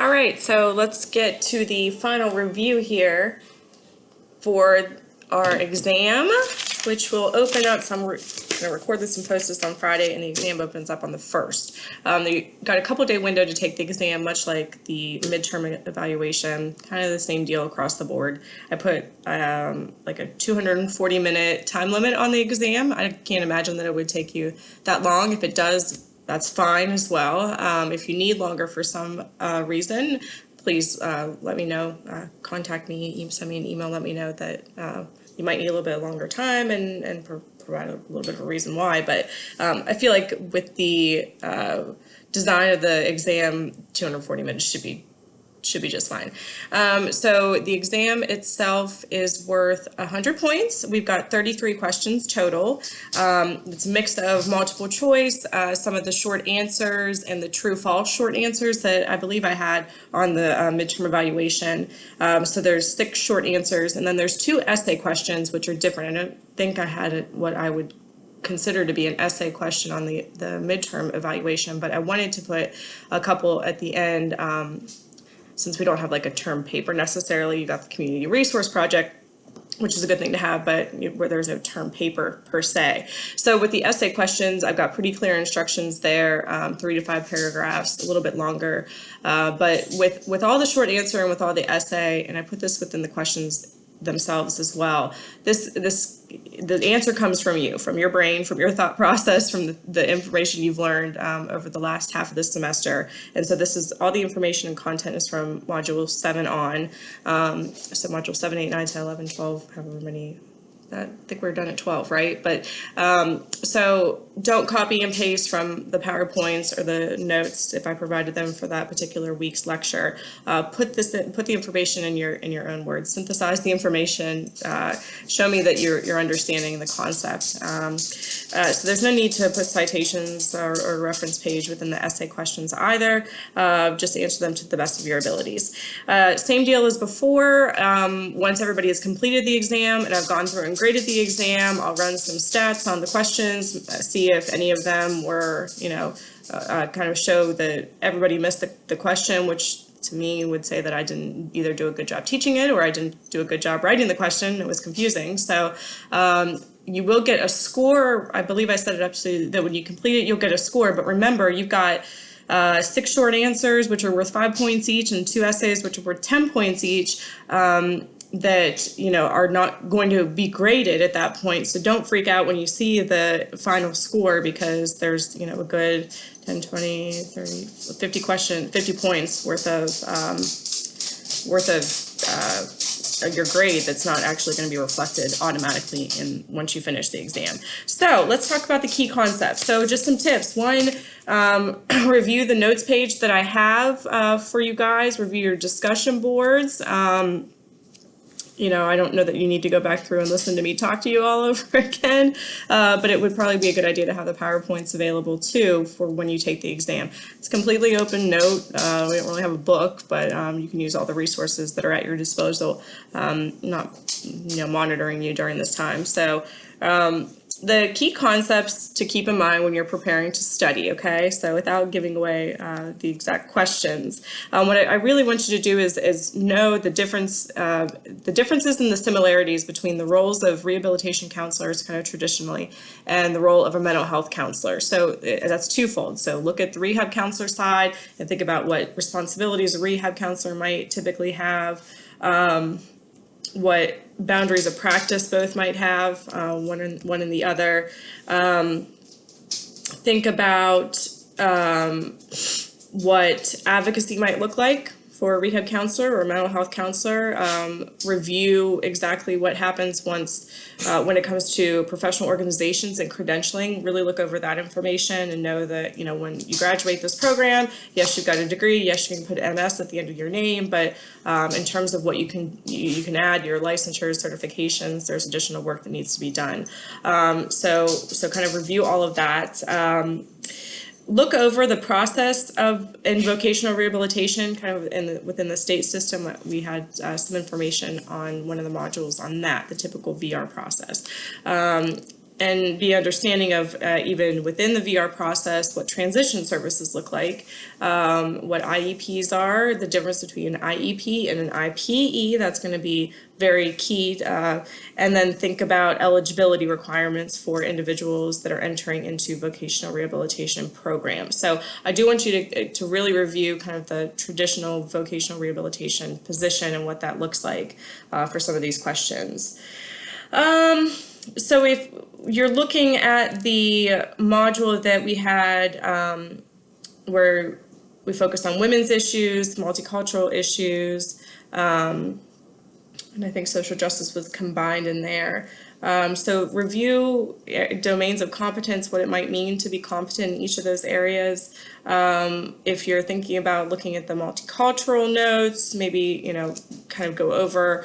All right, so let's get to the final review here for our exam, which will open up. So I'm going to record this and post this on Friday, and the exam opens up on the 1st. You got a couple-day window to take the exam, much like the midterm evaluation, kind of the same deal across the board. I put like a 240-minute time limit on the exam. I can't imagine that it would take you that long. If it does, that's fine as well. If you need longer for some reason, please let me know. Contact me, send me an email, let me know that you might need a little bit longer time and provide a little bit of a reason why. But I feel like with the design of the exam, 240 minutes should be just fine. So the exam itself is worth 100 points. We've got 33 questions total. It's a mix of multiple choice, some of the short answers, and the true-false short answers that I believe I had on the midterm evaluation. So there's 6 short answers, and then there's 2 essay questions, which are different. I don't think I had what I would consider to be an essay question on the midterm evaluation, but I wanted to put a couple at the end. Since we don't have like a term paper necessarily, you got the community resource project, which is a good thing to have, but where there's no term paper per se. So with the essay questions, I've got pretty clear instructions there, 3 to 5 paragraphs, a little bit longer. But with all the short answer and with all the essay, and I put this within the questions themselves as well, the answer comes from you, from your brain, from your thought process, from the information you've learned over the last half of this semester. And so this is all the information and content is from module 7 on. So module 7, 8, 9, 10, 11, 12, however many. I think we're done at 12, right? But so don't copy and paste from the PowerPoints or the notes if I provided them for that particular week's lecture. Put the information in your own words. Synthesize the information. Show me that you're understanding the concept. So there's no need to put citations or reference page within the essay questions either. Just answer them to the best of your abilities. Same deal as before. Once everybody has completed the exam and I've gone through and graded the exam, I'll run some stats on the questions, see if any of them were, kind of show that everybody missed the question, which to me would say that I didn't either do a good job teaching it or I didn't do a good job writing the question. It was confusing. So you will get a score. I believe I set it up so that when you complete it, you'll get a score. But remember, you've got 6 short answers, which are worth 5 points each, and 2 essays, which are worth 10 points each. That are not going to be graded at that point. So don't freak out when you see the final score, because there's a good 10, 20, 30, 50 points worth of your grade that's not actually going to be reflected automatically once you finish the exam. So let's talk about the key concepts. So just some tips. One, review the notes page that I have for you guys. Review your discussion boards. I don't know that you need to go back through and listen to me talk to you all over again, but it would probably be a good idea to have the PowerPoints available too for when you take the exam. It's completely open note. We don't really have a book, but you can use all the resources that are at your disposal, not monitoring you during this time. So the key concepts to keep in mind when you're preparing to study, okay? So without giving away the exact questions, what I really want you to do is know the differences and the similarities between the roles of rehabilitation counselors kind of traditionally and the role of a mental health counselor. So that's twofold. So look at the rehab counselor side and think about what responsibilities a rehab counselor might typically have, what boundaries of practice both might have, one and the other. Think about what advocacy might look like for a rehab counselor or a mental health counselor. Review exactly what happens when it comes to professional organizations and credentialing. Really look over that information and know that when you graduate this program, yes, you've got a degree, yes, you can put MS at the end of your name, but in terms of what you can add, your licensures, certifications, there's additional work that needs to be done. So kind of review all of that. Look over the process in vocational rehabilitation, kind of within the state system. We had some information on one of the modules on that, the typical VR process. and be understanding of even within the VR process, what transition services look like, what IEPs are, the difference between an IEP and an IPE. That's going to be very key. And then think about eligibility requirements for individuals that are entering into vocational rehabilitation programs. So I do want you to really review kind of the traditional vocational rehabilitation position and what that looks like for some of these questions. So if you're looking at the module that we had where we focused on women's issues, multicultural issues, and I think social justice was combined in there. So review domains of competence, what it might mean to be competent in each of those areas. If you're thinking about looking at the multicultural notes, maybe, kind of go over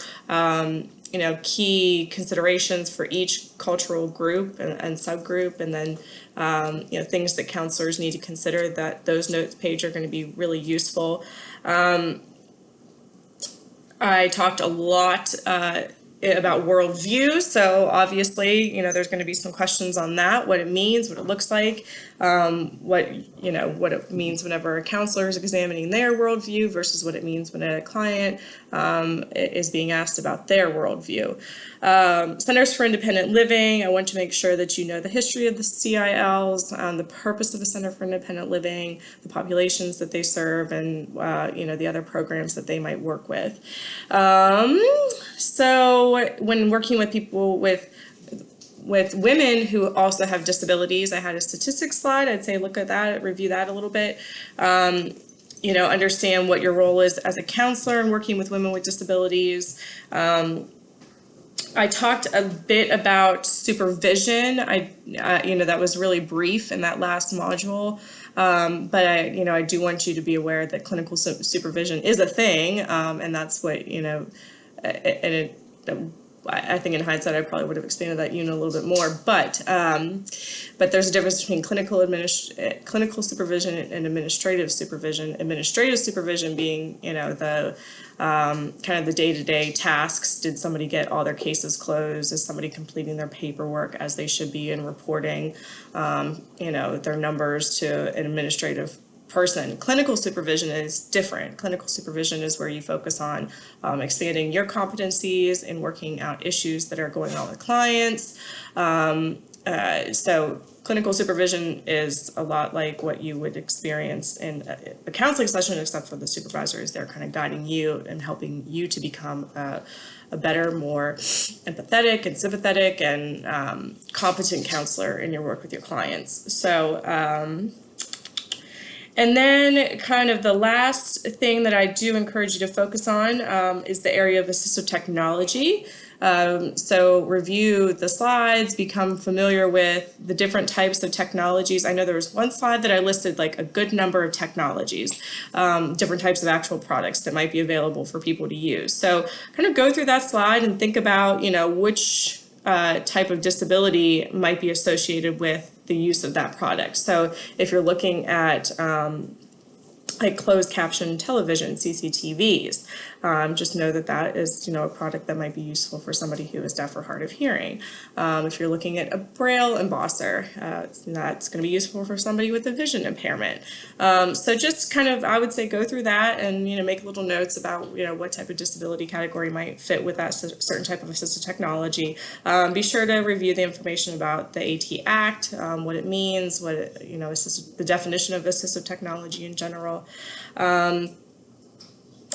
key considerations for each cultural group and subgroup, and then things that counselors need to consider. That those notes page are going to be really useful. I talked a lot about worldview, so obviously there's going to be some questions on that, what it means, what it looks like, what it means whenever a counselor is examining their worldview versus what it means when a client is being asked about their worldview. Centers for Independent Living, I want to make sure that you know the history of the CILs, the purpose of the Center for Independent Living, the populations that they serve, and the other programs that they might work with. So when working with people with women who also have disabilities, I had a statistics slide. I'd say look at that, review that a little bit. Understand what your role is as a counselor in working with women with disabilities. I talked a bit about supervision. That was really brief in that last module. But I do want you to be aware that clinical supervision is a thing, and that's what, I think in hindsight, I probably would have expanded that unit a little bit more, but there's a difference between clinical supervision and administrative supervision. Administrative supervision being, the kind of the day-to-day tasks. Did somebody get all their cases closed? Is somebody completing their paperwork as they should be and reporting, their numbers to an administrative person? Clinical supervision is different. Clinical supervision is where you focus on expanding your competencies and working out issues that are going on with clients. So clinical supervision is a lot like what you would experience in a counseling session, except for the supervisors. They're kind of guiding you and helping you to become a better, more empathetic and sympathetic and competent counselor in your work with your clients. So, and then kind of the last thing that I do encourage you to focus on is the area of assistive technology. So review the slides, become familiar with the different types of technologies. I know there was one slide that I listed like a good number of technologies, different types of actual products that might be available for people to use. So kind of go through that slide and think about, which type of disability might be associated with the use of that product. So if you're looking at like closed caption television, CCTVs, just know that that is, a product that might be useful for somebody who is deaf or hard of hearing. If you're looking at a Braille embosser, that's going to be useful for somebody with a vision impairment. So just kind of, I would say, go through that and, make little notes about, what type of disability category might fit with that certain type of assistive technology. Be sure to review the information about the AT Act, what it means, what it, the definition of assistive technology in general.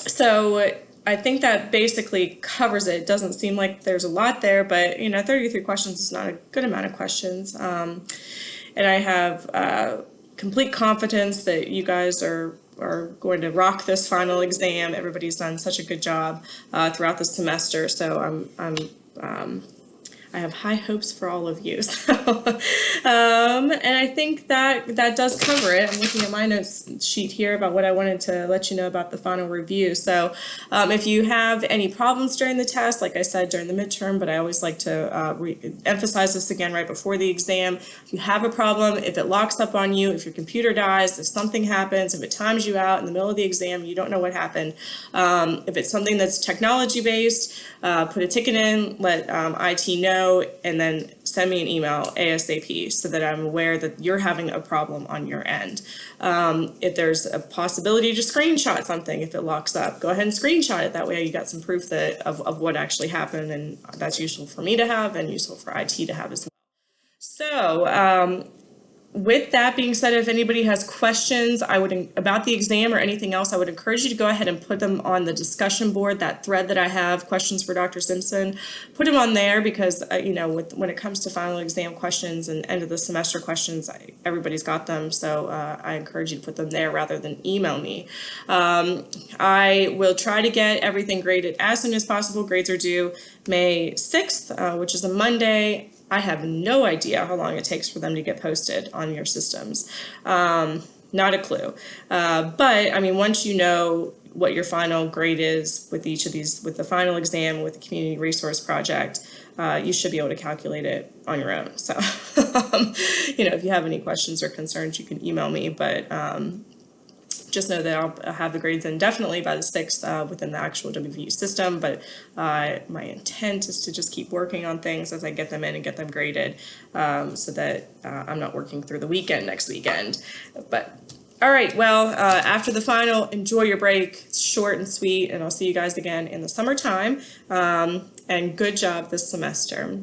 So I think that basically covers it. It doesn't seem like there's a lot there, but 33 questions is not a good amount of questions. And I have complete confidence that you guys are going to rock this final exam. Everybody's done such a good job throughout the semester, so I have high hopes for all of you. So, and I think that does cover it. I'm looking at my notes sheet here about what I wanted to let you know about the final review. So if you have any problems during the test, like I said, during the midterm, but I always like to emphasize this again right before the exam. If you have a problem, if it locks up on you, if your computer dies, if something happens, if it times you out in the middle of the exam, you don't know what happened. If it's something that's technology based, put a ticket in, let IT know. know, and then send me an email ASAP so that I'm aware that you're having a problem on your end. If there's a possibility to screenshot something, if it locks up, go ahead and screenshot it. That way you got some proof of what actually happened, and that's useful for me to have and useful for IT to have as well. So with that being said, if anybody has questions about the exam or anything else, I would encourage you to go ahead and put them on the discussion board, that thread that I have, questions for Dr. Simpson. Put them on there because, when it comes to final exam questions and end of the semester questions, everybody's got them. So I encourage you to put them there rather than email me. I will try to get everything graded as soon as possible. Grades are due May 6th, which is a Monday. I have no idea how long it takes for them to get posted on your systems. Not a clue. But I mean, once you know what your final grade is with each of these, with the final exam, with the community resource project, you should be able to calculate it on your own. So, if you have any questions or concerns, you can email me, but just know that I'll have the grades in definitely by the 6th within the actual WVU system, but my intent is to just keep working on things as I get them in and get them graded so that I'm not working through the weekend next weekend. But all right, well, after the final, enjoy your break. It's short and sweet, and I'll see you guys again in the summertime. And good job this semester.